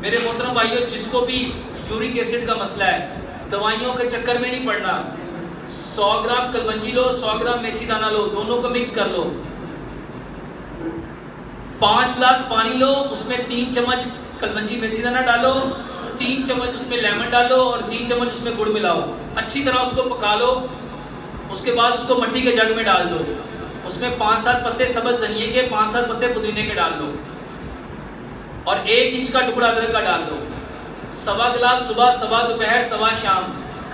मेरे मोहतरम भाइयों, जिसको भी यूरिक एसिड का मसला है, दवाइयों के चक्कर में नहीं पड़ना। 100 ग्राम कलवंजी लो, 100 ग्राम मेथी दाना लो, दोनों को मिक्स कर लो। 5 ग्लास पानी लो, उसमें 3 चम्मच कलवंजी मेथी दाना डालो, 3 चम्मच उसमें लेमन डालो और 3 चम्मच उसमें गुड़ मिलाओ। अच्छी तरह उसको पका लो। उसके बाद उसको मिट्टी के जग में डाल दो। उसमें 5-7 पत्ते सब्ज धनिए के, 5-7 पत्ते पुदीने के डाल दो और 1 इंच का टुकड़ा अदरक का डाल दो। 1.25 गिलास सुबह, 1.25 दोपहर, 1.25 शाम,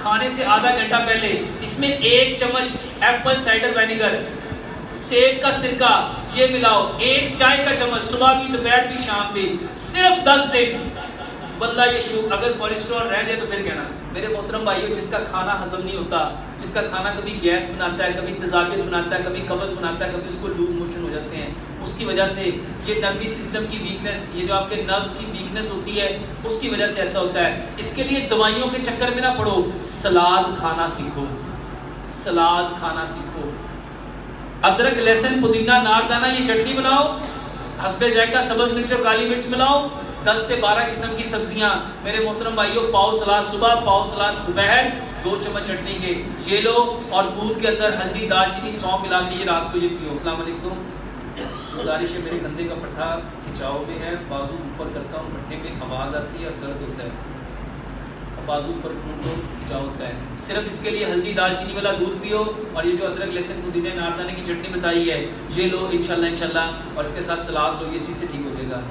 खाने से आधा घंटा पहले इसमें 1 चम्मच एप्पल साइडर विनेगर, सेब का सिरका ये मिलाओ। 1 चाय का चम्मच सुबह भी, दोपहर भी, शाम भी। सिर्फ 10 दिन बंदा ये अगर कोलेस्ट्रॉल रह जाए तो फिर कहना। मेरे मोहतरम भाइयों, जिसका खाना हजम नहीं होता, जिसका खाना कभी गैस बनाता है, कभी तेजाबियत बनाता है, कभी कब्ज बनाता है, कभी उसको लूज मोशन हो जाते हैं, उसकी वजह से ये नर्वस सिस्टम की वीकनेस, ये जो आपके नर्व्स की वीकनेस होती है, उसकी वजह से ऐसा होता है। इसके लिए दवाइयों के चक्कर में ना पड़ो, सलाद खाना सीखो, सलाद खाना सीखो। अदरक, लहसुन, पुदीना, नारदाना ये चटनी बनाओ। हस्बे ज़ायका सब्ज मिर्च और काली मिर्च मिलाओ। 10 से 12 किस्म की सब्जियां। मेरे मोहतरम भाइयों, पाव सलाद सुबह, पाव सलाद दोपहर, 2 चम्मच चटनी के ये लो और दूध के अंदर हल्दी, दालचीनी, सौंफ मिला के ये रात को ये पियो। अस्सलाम वालेकुम। गुजारिश है, मेरे कंधे का पट्टा खिंचाव में है, बाजू ऊपर करता हूँ, पट्टे में आवाज़ आती है और दर्द होता है, बाजू ऊपर तो खिंचाव होता है। सिर्फ इसके लिए हल्दी, दालचीनी वाला दूध पियो और ये जो अदरक, लहसुन, पुदीने, नारदाने की चटनी बताई है ये लो इंशाल्लाह और इसके साथ सलाद लो, इसी से ठीक हो जाएगा।